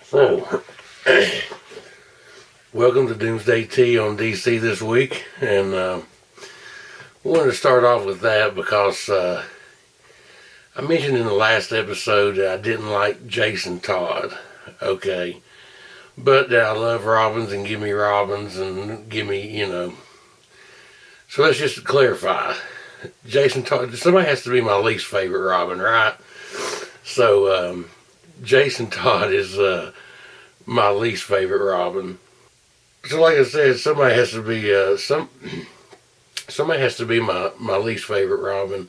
So, welcome to Doomsday T on DC this week, and we wanted to start off with that because I mentioned in the last episode that I didn't like Jason Todd, okay, but that I love Robins and give me Robins and give me, so let's just clarify. Jason Todd, somebody has to be my least favorite Robin, right? So, Jason Todd is my least favorite Robin. So, like I said, somebody has to be somebody has to be my least favorite Robin,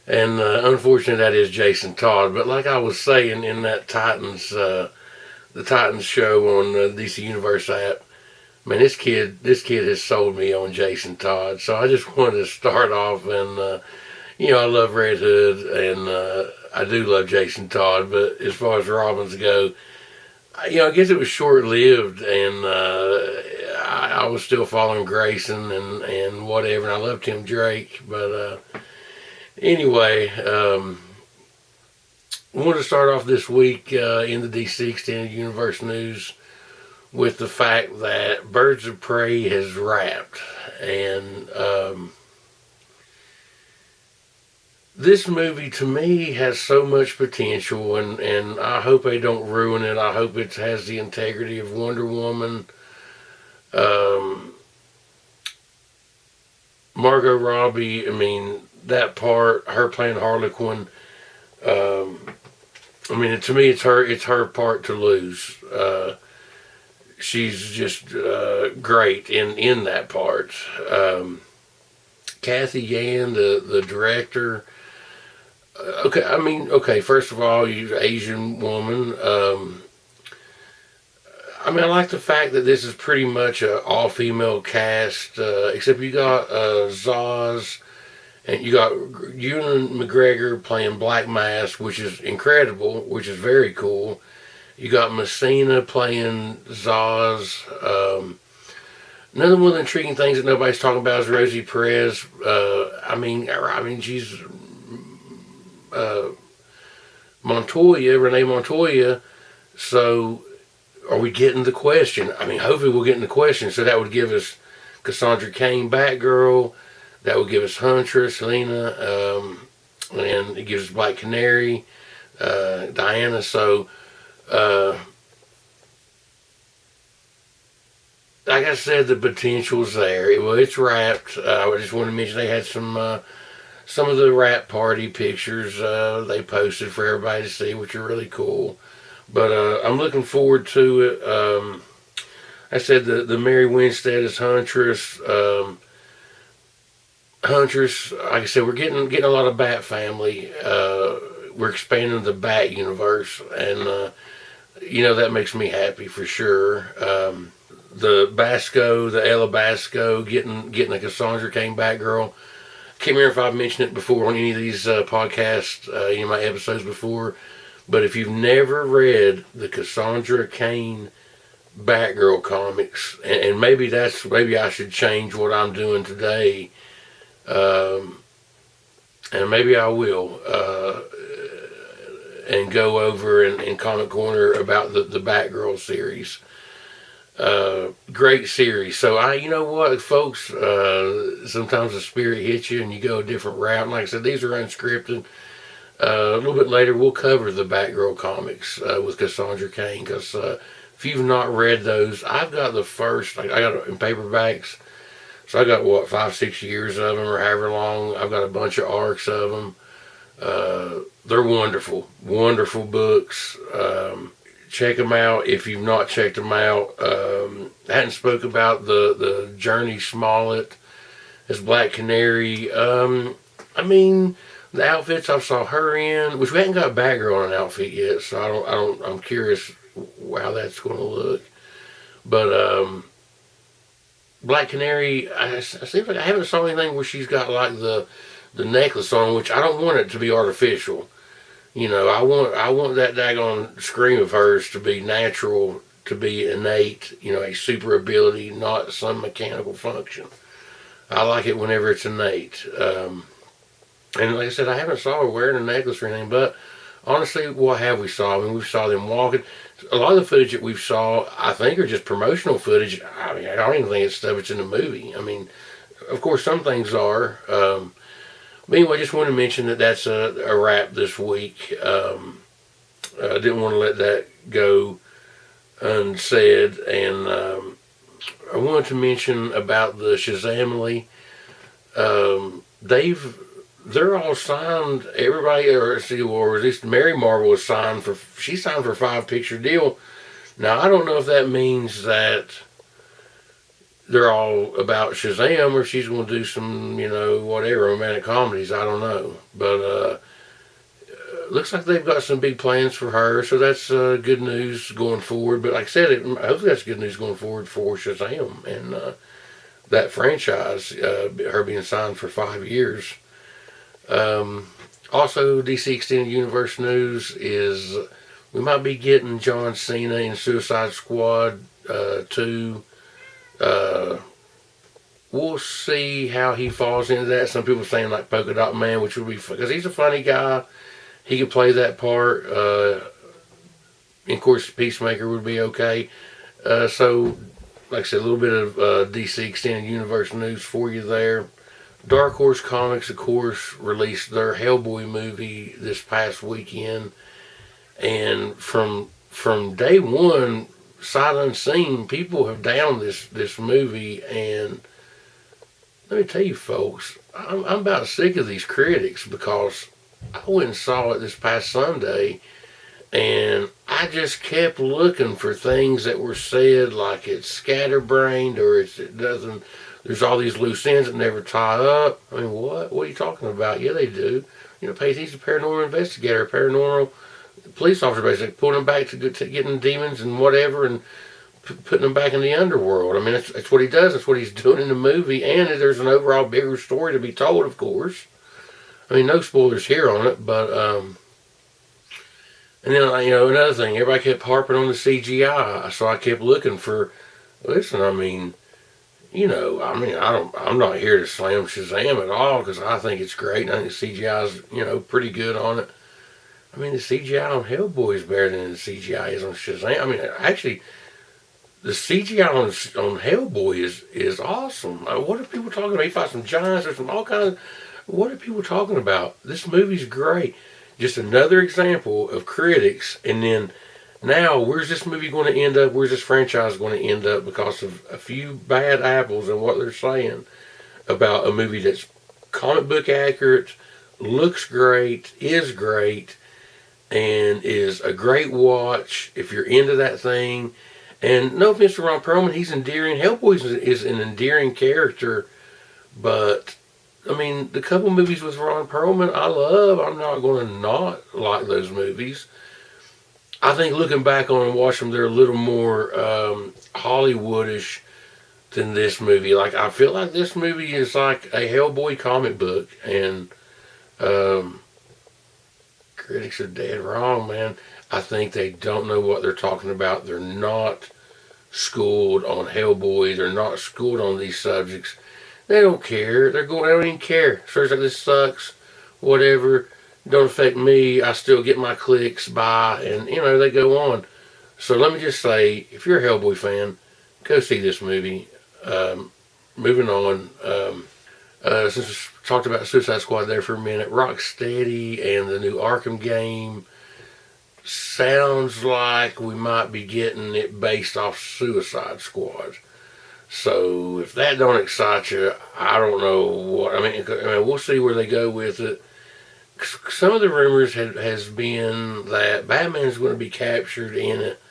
and unfortunately, that is Jason Todd. But like I was saying in that the Titans show on the DC Universe app, man, this kid has sold me on Jason Todd. So I just wanted to start off, and I love Red Hood, and I do love Jason Todd, but as far as Robins go, I guess it was short-lived, and I was still following Grayson and whatever, and I loved Tim Drake, but anyway, I wanted to start off this week in the DC Extended Universe news with the fact that Birds of Prey has wrapped, and this movie, to me, has so much potential, and I hope they don't ruin it. I hope it has the integrity of Wonder Woman. Margot Robbie, that part, her playing Harley Quinn, to me, it's her part to lose. She's just great in that part. Kathy Yan, the director. First of all, you're an Asian woman. I like the fact that this is pretty much an all-female cast, except you got Zaz, and you got Ewan McGregor playing Black Mask, which is incredible, which is very cool. You got Messina playing Zaz. Another one of the intriguing things that nobody's talking about is Rosie Perez. She's Renee Montoya. So, are we getting the question? Hopefully we'll get in the question. So that would give us Cassandra Cain, Batgirl. That would give us Huntress, Helena, and it gives us Black Canary, Diana. So, like I said, the potential's there. It's wrapped. I just want to mention they had some of the wrap party pictures they posted for everybody to see, which are really cool. But I'm looking forward to it. I said the Mary Winstead is Huntress. Huntress, like I said, we're getting a lot of Bat family. We're expanding the Bat universe, and that makes me happy for sure. The Ella Basco, getting a Cassandra Cain Batgirl. Can't remember if I've mentioned it before on any of these podcasts, my episodes before, but if you've never read the Cassandra Cain Batgirl comics, and maybe I should change what I'm doing today, and maybe I will, and go over in Comic Corner about the Batgirl series. Great series. So you know what, folks, sometimes the spirit hits you and you go a different route. And like I said, these are unscripted. A little bit later, we'll cover the Batgirl comics with Cassandra Cain, because if you've not read those, I've got the first. I got it in paperbacks, so I got 5-6 years of them, or however long. I've got a bunch of arcs of them. They're wonderful books. Check them out if you've not checked them out. I hadn't spoke about the Journey Smollett as Black Canary. The outfits I saw her in, which we hadn't got Batgirl in an outfit yet, so I'm curious how that's going to look. But Black Canary, it seems like I haven't saw anything where she's got like the necklace on, which I don't want it to be artificial. I want that daggone scream of hers to be natural, to be innate, a super ability, not some mechanical function. I like it whenever it's innate. And like I said, I haven't saw her wearing a necklace or anything, but honestly, what have we saw? We've saw them walking. a lot of the footage that we've saw, I think, are just promotional footage. I mean, I don't even think it's stuff that's in the movie. I mean, of course, some things are. But anyway, I just want to mention that that's a wrap this week. I didn't want to let that go unsaid, and I wanted to mention about the Shazamily. They're all signed. Everybody, or at least Mary Marvel is signed for. She signed for a 5-picture deal. Now I don't know if that means that they're all about Shazam, or she's going to do some, whatever romantic comedies. I don't know, but looks like they've got some big plans for her, so that's good news going forward. But like I said, hopefully that's good news going forward for Shazam and that franchise, her being signed for 5 years. Also, DC Extended Universe news is we might be getting John Cena in Suicide Squad 2. We'll see how he falls into that. Some people saying like Polka Dot Man, which would be fun, because he's a funny guy. He could play that part. Of course, Peacemaker would be okay. So, like I said, a little bit of DC Extended Universe news for you there. Dark Horse Comics, of course, released their Hellboy movie this past weekend. And from day one, sight unseen, people have downed this movie. And let me tell you, folks, I'm about sick of these critics, because I went and saw it this past Sunday, and I just kept looking for things that were said like it's scatterbrained, or it doesn't. There's all these loose ends that never tie up. I mean, what? What are you talking about? Yeah, they do. He's a paranormal investigator, a paranormal police officer, basically pulling them back to getting demons and whatever, and putting them back in the underworld. I mean, that's what he does. That's what he's doing in the movie, and there's an overall bigger story to be told, of course. I mean, no spoilers here on it, but, and then, another thing, everybody kept harping on the CGI, so I kept looking for, listen, I'm not here to slam Shazam at all, because I think it's great, and I think the CGI is, pretty good on it. I mean, the CGI on Hellboy is better than the CGI is on Shazam. I mean, actually, the CGI on Hellboy is awesome. What are people talking about? He fights some giants or some all kinds of... What are people talking about? This movie's great. Just another example of critics. And then now, where's this movie going to end up? Where's this franchise going to end up because of a few bad apples and what they're saying about a movie that's comic book accurate, looks great, is great, and is a great watch if you're into that thing. And no offense to Ron Perlman, he's endearing. Hellboy is an endearing character, but I mean, the couple movies with Ron Perlman I love. I'm not going to not like those movies. I think looking back on and watching them, they're a little more Hollywoodish than this movie. Like, I feel like this movie is like a Hellboy comic book, and critics are dead wrong, man. I think they don't know what they're talking about. They're not schooled on Hellboy. They're not schooled on these subjects. They don't care. They don't even care. So it's like, this sucks, whatever. Don't affect me. I still get my clicks, bye, and they go on. So let me just say, if you're a Hellboy fan, go see this movie. Moving on. Since we talked about Suicide Squad there for a minute, Rocksteady and the new Arkham game sounds like we might be getting it based off Suicide Squad. So if that don't excite you, I don't know what. I mean, we'll see where they go with it. Some of the rumors has been that Batman's going to be captured in it,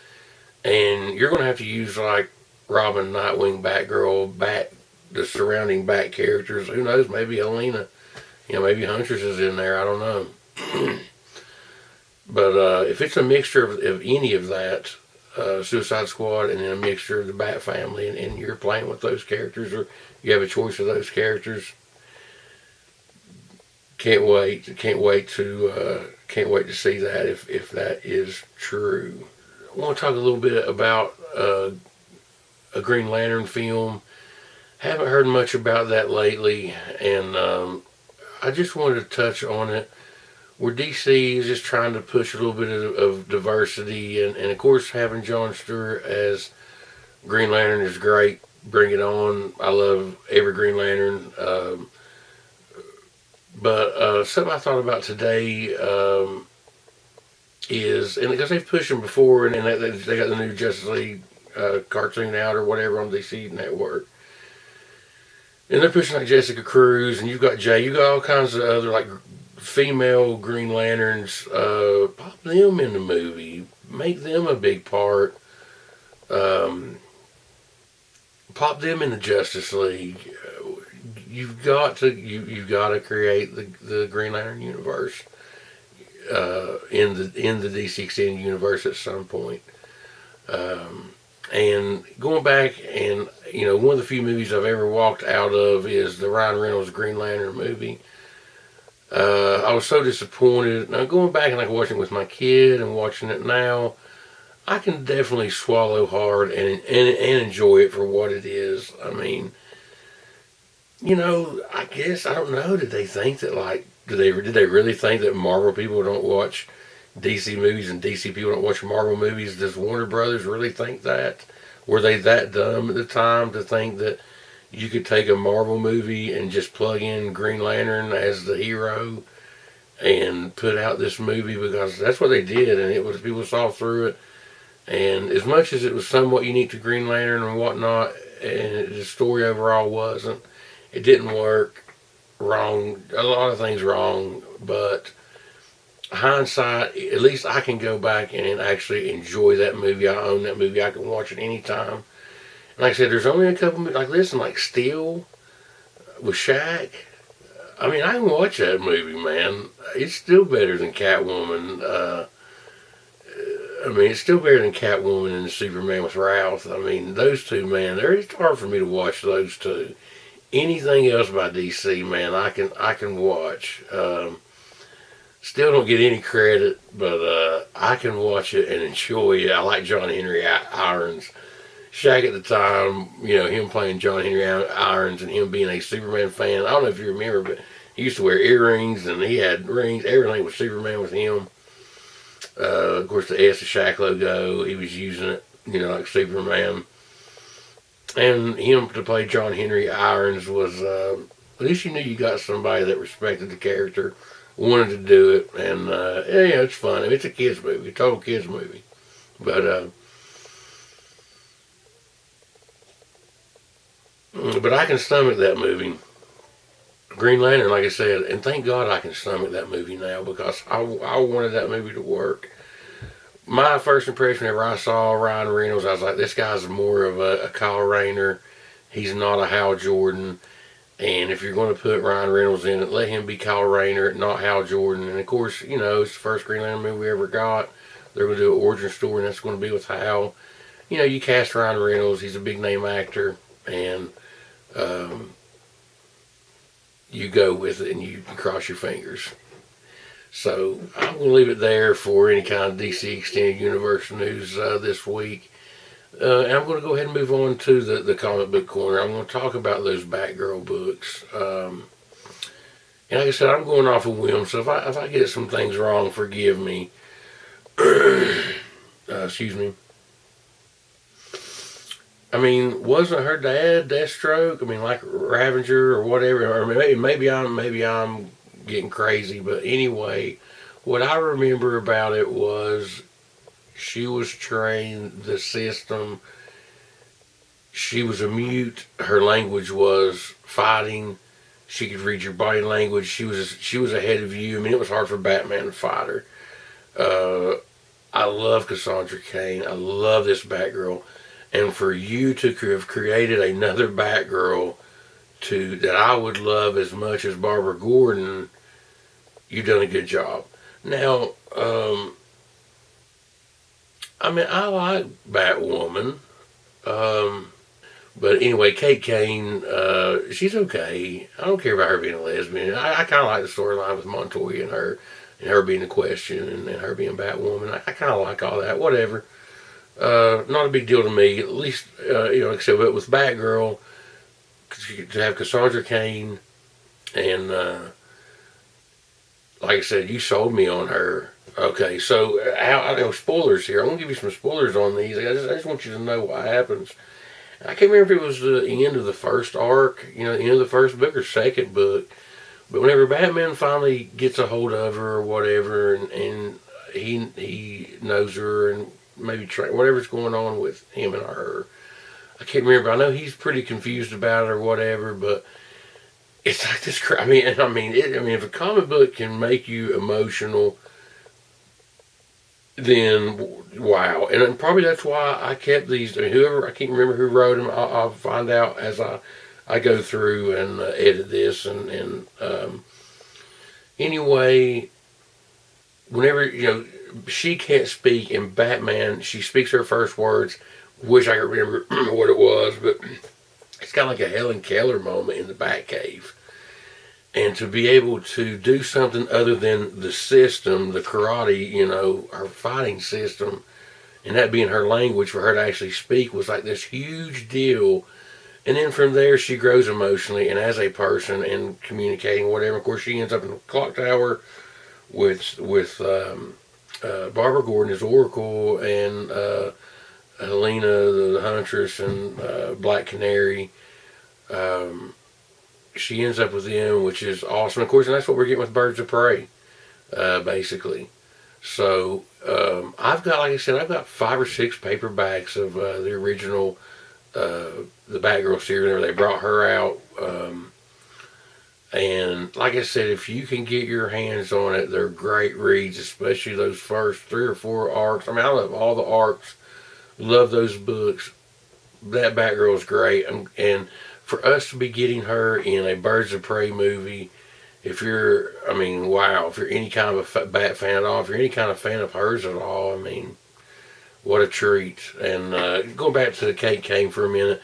and you're going to have to use like Robin, Nightwing, Batgirl, the surrounding Bat characters. Who knows? Maybe Helena. Maybe Huntress is in there. I don't know. But if it's a mixture of any of that, Suicide Squad, and then a mixture of the Bat family, and you're playing with those characters, or you have a choice of those characters, can't wait to see that if that is true. I want to talk a little bit about a Green Lantern film. Haven't heard much about that lately, and I just wanted to touch on it. where DC is just trying to push a little bit of diversity, and of course having Jon Stewart as Green Lantern is great. Bring it on. I love every Green Lantern. But something I thought about today is, and because they've pushed them before, and they got the new Justice League cartoon out or whatever on DC Network. And they're pushing like Jessica Cruz, and you've got Jay, you got all kinds of other like female Green Lanterns. Pop them in the movie, make them a big part. Pop them in the Justice League. You've got to create the Green Lantern universe in the DC extended universe at some point. And going back, and one of the few movies I've ever walked out of is the Ryan Reynolds Green Lantern movie. I was so disappointed. Now going back and like watching it with my kid and watching it now, I can definitely swallow hard and enjoy it for what it is. I mean, I guess I don't know. Did they think that did they really think that Marvel people don't watch DC movies and DC people don't watch Marvel movies? Does Warner Brothers really think that? Were they that dumb at the time to think that you could take a Marvel movie and just plug in Green Lantern as the hero and put out this movie? Because that's what they did, and it was, people saw through it. And as much as it was somewhat unique to Green Lantern and whatnot, and the story overall wasn't, it didn't work. Wrong, a lot of things wrong, but hindsight, at least I can go back and actually enjoy that movie. I own that movie. I can watch it anytime. And like I said, there's only a couple, like Steel with Shaq. I mean, I can watch that movie, man. It's still better than Catwoman. It's still better than Catwoman and Superman with Routh. I mean, those two, man, it's hard for me to watch those two. Anything else by DC, man, I can watch. Still don't get any credit, but I can watch it and enjoy it. I like John Henry Irons. Shaq at the time, him playing John Henry Irons and him being a Superman fan. I don't know if you remember, but he used to wear earrings and he had rings. Everything was Superman with him. Of course, the S of Shaq logo, he was using it, like Superman. And him to play John Henry Irons was, at least you knew you got somebody that respected the character, wanted to do it, and it's fun. It's a kids movie, a total kids movie. But I can stomach that movie. Green Lantern, like I said, and thank God I can stomach that movie now, because I wanted that movie to work. My first impression whenever I saw Ryan Reynolds, I was like, this guy's more of a Kyle Rayner. He's not a Hal Jordan. And if you're going to put Ryan Reynolds in it, let him be Kyle Rayner, not Hal Jordan. And of course, it's the first Green Lantern movie we ever got. They're going to do an origin story, and that's going to be with Hal. You cast Ryan Reynolds. He's a big name actor. And you go with it and you cross your fingers. So I'm going to leave it there for any kind of DC Extended Universe news this week. And I'm going to go ahead and move on to the comic book corner. I'm going to talk about those Batgirl books. And like I said, I'm going off a whim, so if I get some things wrong, forgive me. Excuse me. I mean, wasn't her dad Deathstroke? I mean, like Ravager or whatever. Or maybe I'm getting crazy, but anyway, what I remember about it was she was trained the system. She was a mute. Her language was fighting. She could read your body language. She was ahead of you. I mean, it was hard for Batman to fight her. I love Cassandra Cain. I love this Batgirl. And for you to have created another Batgirl that I would love as much as Barbara Gordon, you've done a good job. Now, I like Batwoman. But anyway, Kate Kane, she's okay. I don't care about her being a lesbian. I kind of like the storyline with Montoya and her being the Question and her being Batwoman. I kind of like all that. Whatever. Not a big deal to me. At least, except with Batgirl, to have Cassandra Cain and like I said, you sold me on her. Okay, so I know spoilers here. I'm gonna give you some spoilers on these. I just want you to know what happens. I can't remember if it was the end of the first arc, the end of the first book or second book. But whenever Batman finally gets a hold of her or whatever, and he knows her and maybe whatever's going on with him and her, I can't remember. I know he's pretty confused about it or whatever, but it's like this. If a comic book can make you emotional, then wow. And probably that's why I kept these. Whoever, I can't remember who wrote them. I'll find out as I go through and edit this. And anyway, whenever she can't speak in Batman, she speaks her first words. Wish I could remember what it was, but it's kind of like a Helen Keller moment in the Batcave. And to be able to do something other than the system, the karate, her fighting system, and that being her language for her to actually speak was like this huge deal. And then from there, she grows emotionally and as a person and communicating, whatever. Of course, she ends up in the clock tower with Barbara Gordon as Oracle and Helena the Huntress and Black Canary. She ends up with them, which is awesome. Of course, and that's what we're getting with Birds of Prey, basically. So I've got, like I said, I've got 5 or 6 paperbacks of the original, the Batgirl series. Whenever they brought her out, and like I said, if you can get your hands on it, they're great reads, especially those first 3 or 4 arcs. I love all the arcs. Love those books. That Batgirl is great, and for us to be getting her in a Birds of Prey movie, if you're any kind of a Bat fan at all, if you're any kind of fan of hers at all, what a treat. And going back to Kate Kane for a minute,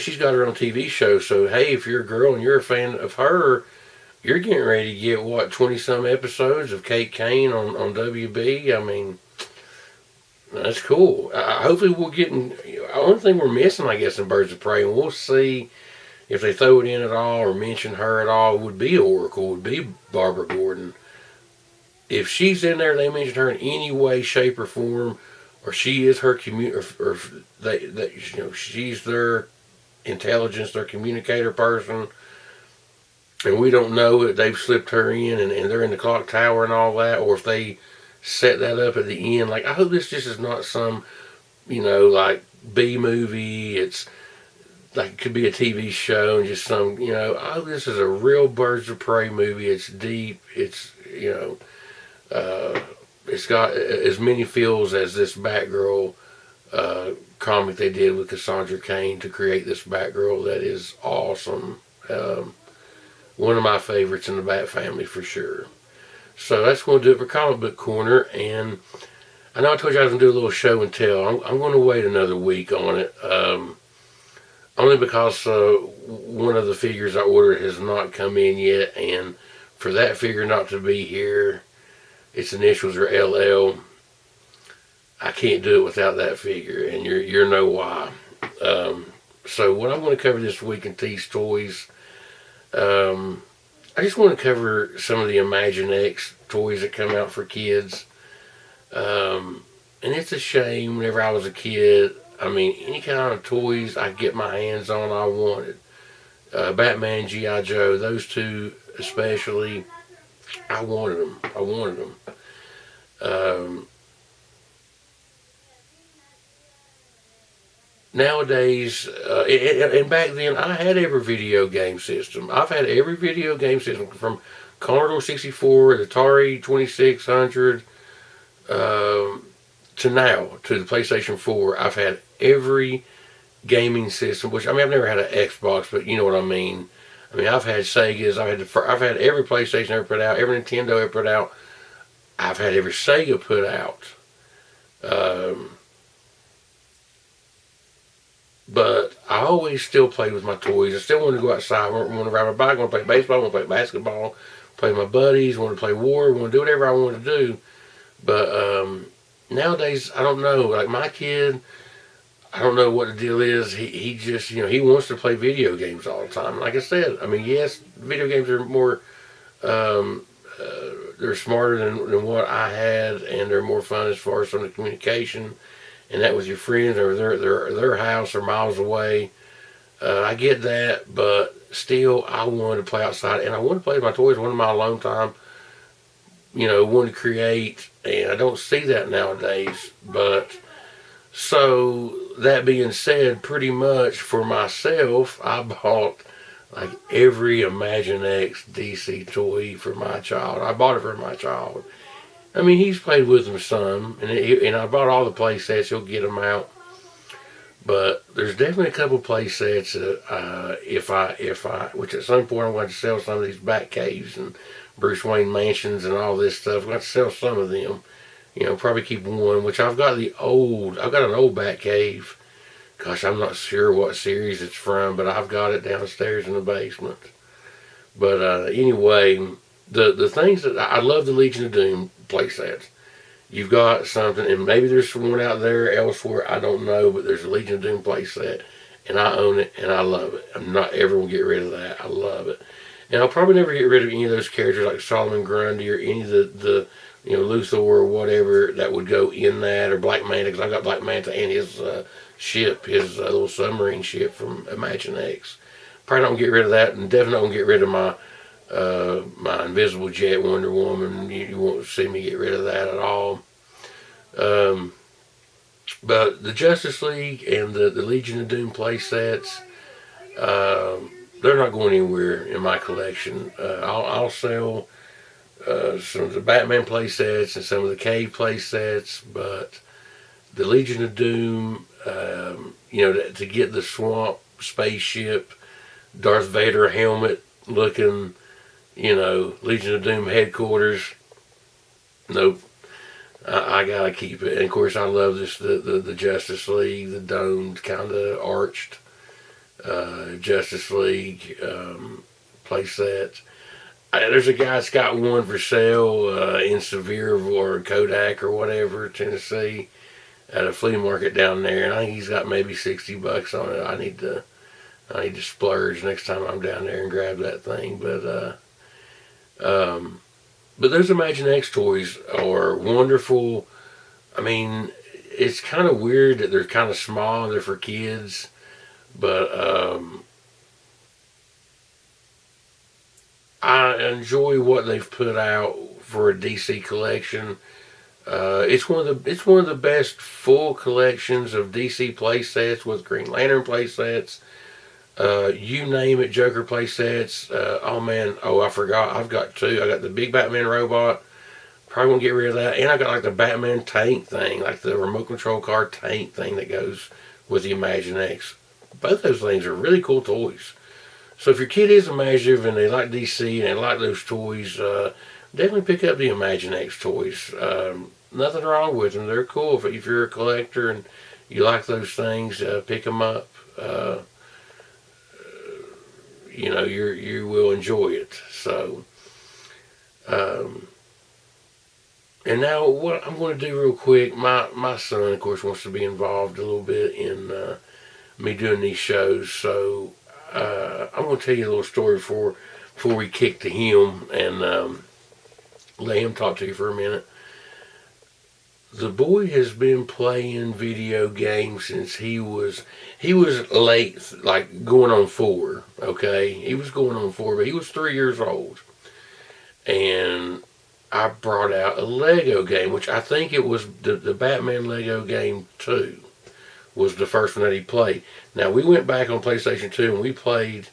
she's got her own TV show, so hey, if you're a girl and you're a fan of her, you're getting ready to get, 20-some episodes of Kate Kane on WB? That's cool. Hopefully we'll get the only thing we're missing, I guess, in Birds of Prey, and we'll see if they throw it in at all or mention her at all, would be Oracle, would be Barbara Gordon. If she's in there, they mention her in any way, shape, or form, or she is her she's their intelligence, their communicator person, and we don't know that they've slipped her in and they're in the clock tower and all that, or if they set that up at the end. Like, I hope this just is not some, like B movie. It's like, it could be a TV show and just some, oh, this is a real Birds of Prey movie. It's deep. It's, it's got as many feels as this Batgirl comic they did with Cassandra Cain to create this Batgirl that is awesome. One of my favorites in the Bat family for sure. So that's going to do it for Comic Book Corner. And I know I told you I was going to do a little show and tell. I'm going to wait another week on it. Only because one of the figures I ordered has not come in yet, and for that figure not to be here, its initials are LL. I can't do it without that figure, and you know why. So what I'm going to cover this week in T's Toys, I just want to cover some of the Imaginext toys that come out for kids. And it's a shame, whenever I was a kid, any kind of toys I get my hands on, I wanted. Batman, G.I. Joe, those two especially, I wanted them. Nowadays, and back then, I had every video game system. I've had every video game system from Commodore 64, the Atari 2600, to now, to the PlayStation 4. I've had every gaming system, which, I've never had an Xbox, but you know what I mean. I've had Segas, I've had every PlayStation ever put out, every Nintendo ever put out. I've had every Sega put out. But I always still played with my toys. I still wanted to go outside. I want to ride my bike, I want to play baseball, I want to play basketball, play with my buddies, I want to play war, I want to do whatever I want to do. But nowadays, I don't know. Like, my kid, I don't know what the deal is. He just, he wants to play video games all the time. Like I said, yes, video games are more they're smarter than what I had, and they're more fun as far as on the communication, and that with your friends or their house or miles away. I get that, but still, I want to play outside, and I want to play with my toys. One of my alone time, want to create, and I don't see that nowadays. But so that being said, pretty much for myself, I bought like every Imaginext DC toy for my child. I bought it for my child. I mean, he's played with them some, and I bought all the play sets. He'll get them out. But there's definitely a couple play sets that which at some point I'm going to sell some of these Bat Caves and Bruce Wayne mansions and all this stuff. I'm going to sell some of them. Probably keep one, which I've got an old Bat Cave. Gosh, I'm not sure what series it's from, but I've got it downstairs in the basement. But anyway, the things that I love, the Legion of Doom play sets. You've got something, and maybe there's one out there elsewhere, I don't know, but there's a Legion of Doom play set, and I own it, and I love it. I'm not ever going to get rid of that. I love it. And I'll probably never get rid of any of those characters like Solomon Grundy or any of the Luthor or whatever that would go in that, or Black Manta, because I've got Black Manta and his ship, his little submarine ship from Imaginext. Probably don't get rid of that, and definitely don't get rid of my Invisible Jet Wonder Woman. You won't see me get rid of that at all. But the Justice League and the Legion of Doom play sets, they're not going anywhere in my collection. I'll sell some of the Batman play sets and some of the Cave play sets, but the Legion of Doom, to get the swamp spaceship, Darth Vader helmet looking, Legion of Doom headquarters, nope. I gotta keep it. And of course, I love the Justice League, the domed kind of arched Justice League play sets. There's a guy that's got one for sale in Sevierville or Kodak or whatever, Tennessee, at a flea market down there, and I think he's got maybe $60 on it. I need to splurge next time I'm down there and grab that thing. But those Imaginext toys are wonderful. I mean, it's kind of weird that they're kind of small and they're for kids, but I enjoy what they've put out for a DC collection. It's one of the best full collections of DC play sets with Green Lantern play sets. You name it, Joker play sets. I forgot. I've got two. I got the big Batman robot. Probably won't get rid of that. And I got like the Batman tank thing, like the remote control car tank thing that goes with the Imaginext. Both those things are really cool toys. So if your kid is imaginative and they like DC and they like those toys, definitely pick up the Imaginext toys. Nothing wrong with them. They're cool. If you're a collector and you like those things, pick them up. You will enjoy it. So, and now what I'm going to do real quick, my son, of course, wants to be involved a little bit in me doing these shows. So I'm going to tell you a little story before we kick to him and let him talk to you for a minute. The boy has been playing video games since he was late, like going on 4. Okay, he was going on 4, but he was 3 years old, and I brought out a Lego game, which I think it was the Batman Lego game 2 was the first one that he played. Now we went back on PlayStation 2 and we played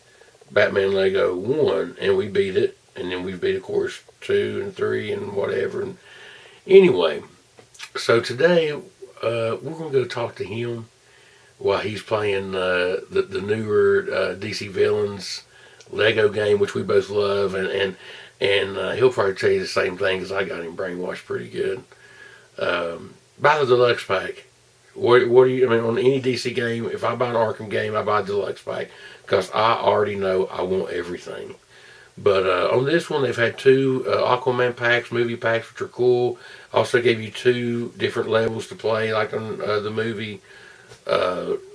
Batman Lego 1 and we beat it, and then we beat, of course, 2 and 3 and whatever. And anyway. So today, we're going to go talk to him while he's playing the newer DC Villains Lego game, which we both love, and he'll probably tell you the same thing because I got him brainwashed pretty good. Buy the deluxe pack. What do you? I mean, on any DC game, if I buy an Arkham game, I buy the deluxe pack because I already know I want everything. But on this one, they've had 2 Aquaman packs, movie packs, which are cool. Also gave you 2 different levels to play, like on the movie.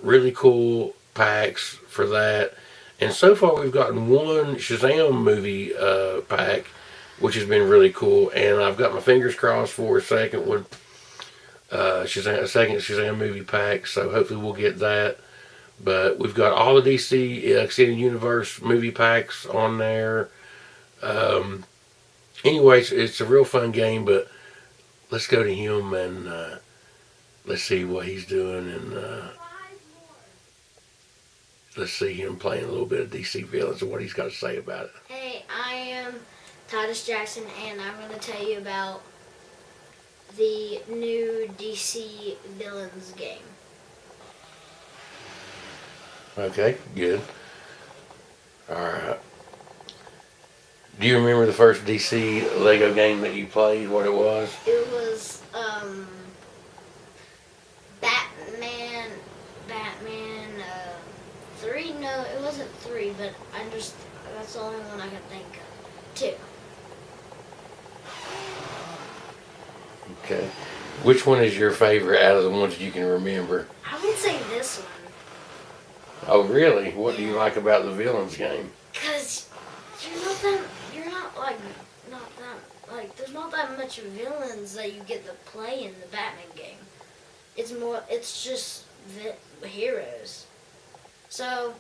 Really cool packs for that. And so far, we've gotten 1 Shazam movie pack which has been really cool. And I've got my fingers crossed for a second one. A second Shazam movie pack, so hopefully we'll get that. But we've got all the DC Extended Universe movie packs on there. Anyways, it's a real fun game, but let's go to him and let's see what he's doing, and let's see him playing a little bit of DC villains and what he's got to say about it. Hey, I am Titus Jackson, and I'm going to tell you about the new DC Villains game. Okay, good. Alright. Do you remember the first DC Lego game that you played, what it was? It was, Batman, 3? No, it wasn't 3, but that's the only one I can think of. 2. Okay. Which one is your favorite out of the ones you can remember? I would say this one. Oh, really? What do you like about the villains game? Because there's not that much villains that you get to play in the Batman game. It's just heroes. So,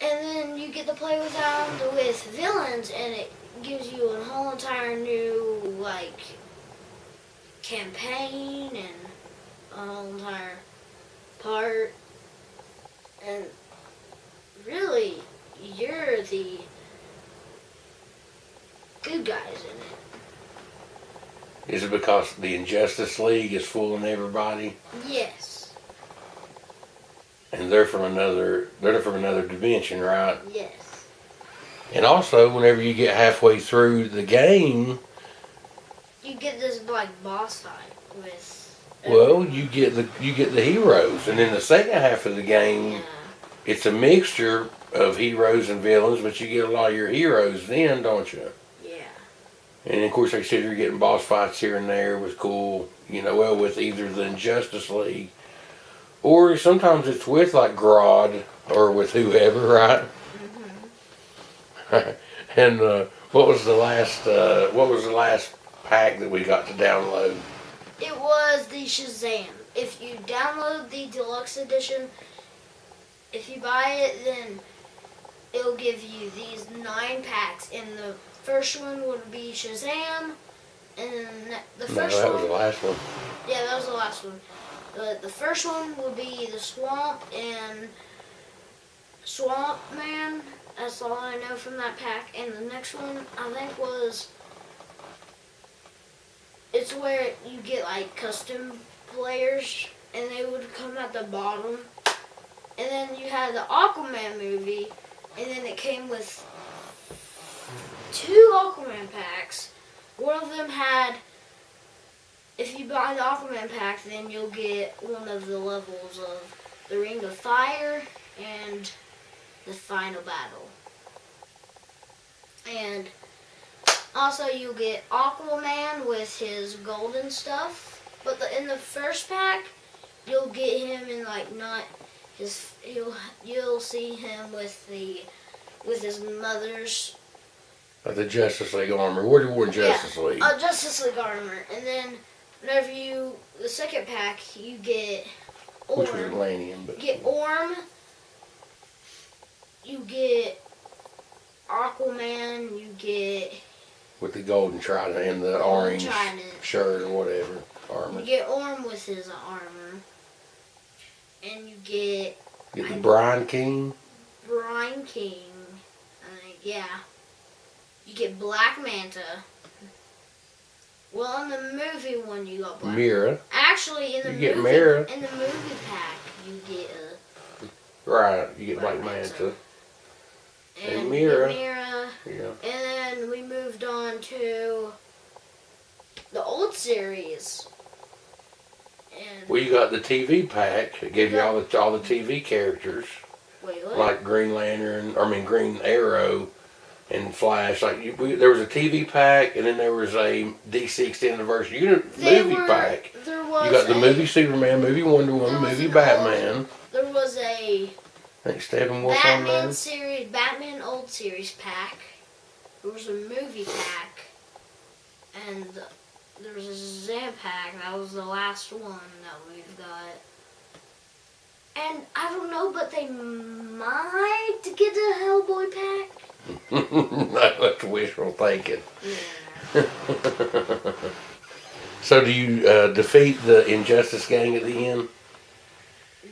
and then you get to play with villains, and it gives you a whole entire new, campaign and a whole entire part. And really, you're the good guys in it. Is it because the Injustice League is fooling everybody? Yes. And they're from another dimension, right? Yes. And also, whenever you get halfway through the game, you get this boss fight with. Well, you get the heroes, and in the second half of the game, it's a mixture of heroes and villains, but you get a lot of your heroes then, don't you? Yeah. And of course, like I said, you're getting boss fights here and there with cool, with either the Injustice League, or sometimes it's with Grodd or with whoever, right? Mm-hmm. And what was the last pack that we got to download? It was the Shazam. If you download the deluxe edition, if you buy it, then it'll give you these 9 packs. And the first one would be Shazam, and then that was the last one. Yeah, that was the last one. But the first one would be the Swamp and Swamp Man. That's all I know from that pack. And the next one, I think, it's where you get custom players, and they would come at the bottom. And then you had the Aquaman movie, and then it came with 2 Aquaman packs. One of them had, if you buy the Aquaman pack, then you'll get one of the levels of the Ring of Fire and the final battle. And also, you get Aquaman with his golden stuff, but in the first pack, you'll get him in not his. You'll see him with his mother's. The Justice League armor. What do you want Justice League? Justice League armor, and then whenever the second pack, you get Orm. Which was Atlantean, but you get Orm. You get Aquaman. You get. With the golden trident and the orange shirt or whatever armor. You get Orm with his armor. And you get the Brian King. Brian King. Yeah. You get Black Manta. Well, in the movie one, you got Black Mira. Actually, in the movie pack, you get Right, you get Black Manta. And Mira. Yeah. And then we moved on to the old series. And well, you got the TV pack. It gave you all the TV characters. Wait, what? Like Green Arrow and Flash. There was a TV pack, and then there was a DC Extended Universe movie pack. You got the movie Superman, movie Wonder Woman, movie Batman. There was a I think Steppenwolf on there. Batman Old Series pack. there was a movie pack, and there was a Shazam pack. That was the last one that we've got. And I don't know, but they might get a Hellboy pack. That's wishful thinking. Yeah. So do you defeat the Injustice Gang at the end?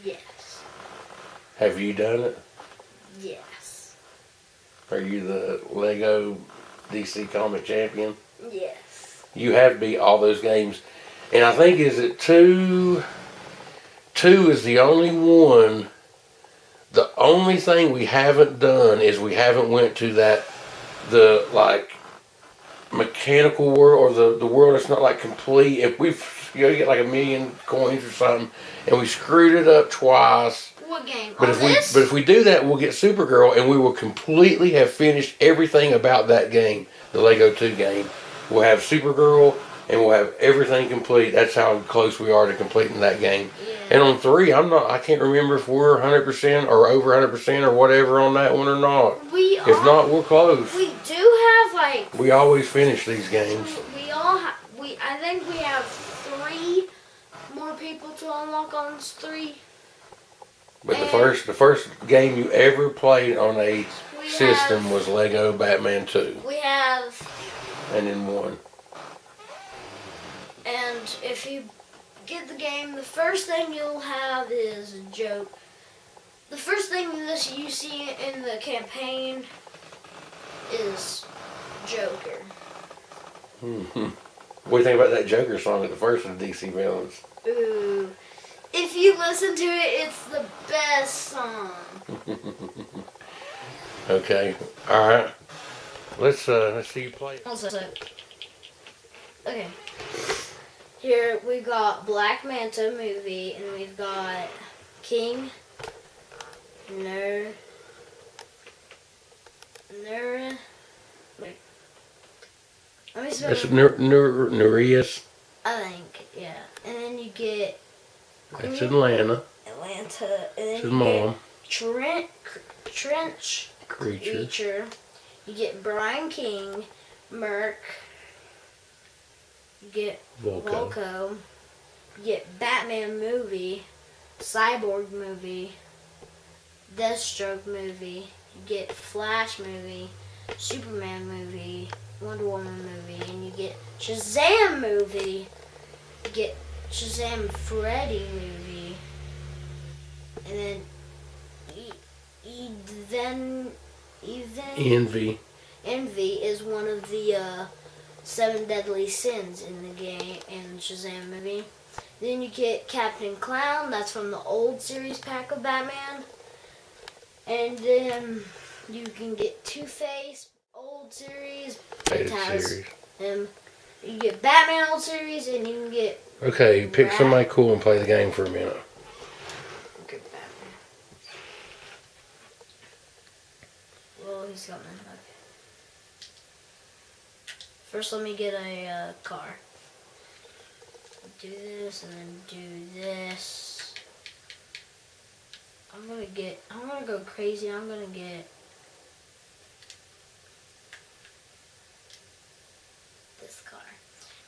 Yes. Have you done it? Yes. Are you the Lego DC comic champion? Yes. You have beat all those games. And I think, is it 2? 2 is the only one. The only thing we haven't done is we haven't went to the like mechanical world, or the world that's not like complete. If we get like 1,000,000 coins or something, and we screwed it up twice. What game? But if we do that, we'll get Supergirl, and we will completely have finished everything about that game, the Lego 2 game. We'll have Supergirl, and we'll have everything complete. That's how close we are to completing that game. Yeah. And on 3, I can't remember if we're 100% or over 100% or whatever on that one or not. If not, we're close. We do have like. We always finish these games. I think we have 3 more people to unlock on this 3. But the first game you ever played on a system was Lego Batman 2. We have. And then 1. And if you get the game, the first thing you'll have is a joke. The first thing that you see in the campaign is Joker. What do you think about that Joker song at the first of the DC villains? Ooh. If you listen to it, it's the best song. Okay. Alright. Let's see you play it. Also, okay. Here we got Black Manta movie, and we've got King Let me spell That's it. Nereus. I think, yeah. And then you get That's Atlanta. And then That's his you mom. get Trench Creature. You get Brian King, Merc. You get Volko. You get Batman movie, Cyborg movie, Deathstroke movie. You get Flash movie, Superman movie, Wonder Woman movie, and you get Shazam movie. You get Shazam Freddy movie, and then Envy is one of the 7 deadly sins in the game in Shazam movie. Then you get Captain Clown, that's from the old series pack of Batman. And then you can get Two-Face, old series. It has him. You get Batman old series, and you can get. Okay, pick somebody cool and play the game for a minute. Okay, Batman. Well, he's coming. Okay. First, let me get a car. Do this and then do this. I'm gonna go crazy. I'm gonna get this car.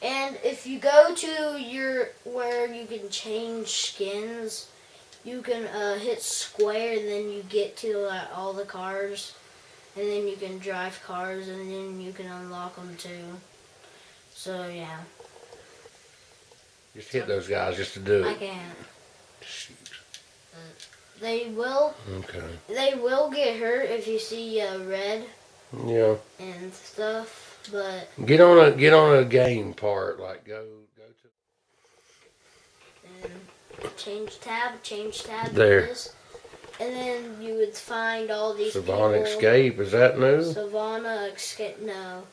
And if you go to where you can change skins, you can hit square, and then you get to all the cars, and then you can drive cars, and then you can unlock them too. So yeah. Just hit those guys just to do it. I can't. Shoot. They will. Okay. They will get hurt if you see red. Yeah. And stuff, but. Get on a game part, like go to. And change tab. There. This, and then you would find all these Savannah people. Escape, is that new? Savannah Escape, no.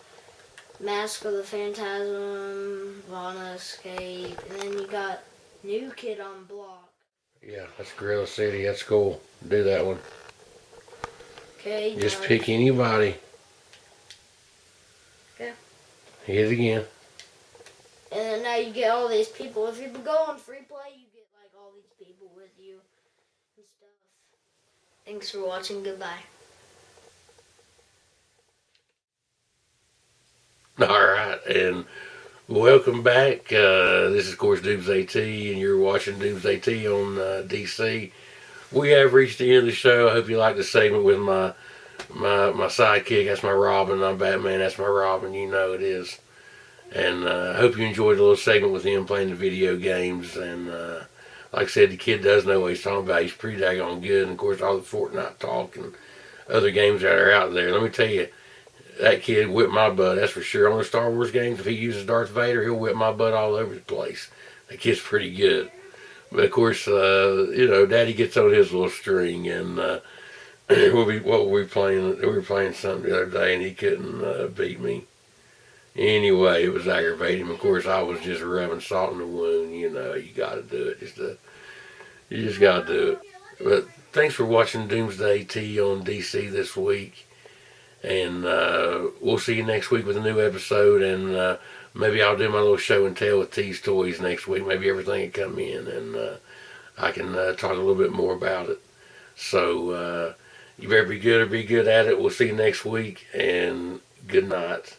Mask of the Phantasm, Savannah Escape, and then you got New Kid on Block. Yeah, that's Gorilla City. That's cool. Do that one. Okay. Just pick anybody. Okay. Hit it again. And then now you get all these people. If you go on free play, you get like all these people with you and stuff. Thanks for watching. Goodbye. right, and welcome back. This is, of course, Doomsday T, and you're watching Doomsday T on DC. We have reached the end of the show. I hope you like the segment with my sidekick. That's my Robin. I'm Batman. That's my Robin. You know it is. And I hope you enjoyed the little segment with him playing the video games. And like I said, the kid does know what he's talking about. He's pretty daggone good. And of course, all the Fortnite talk and other games that are out there. Let me tell you, that kid whipped my butt, that's for sure. On the Star Wars games, if he uses Darth Vader, he'll whip my butt all over the place. That kid's pretty good. But of course, Daddy gets on his little string, and what were we playing? We were playing something the other day, and he couldn't beat me. Anyway, it was aggravating. Of course, I was just rubbing salt in the wound. You got to do it. You just got to do it. But thanks for watching Doomsday T on DC this week. And we'll see you next week with a new episode. And maybe I'll do my little show and tell with T's Toys next week. Maybe everything will come in, and I can talk a little bit more about it. So you better be good or be good at it. We'll see you next week. And good night.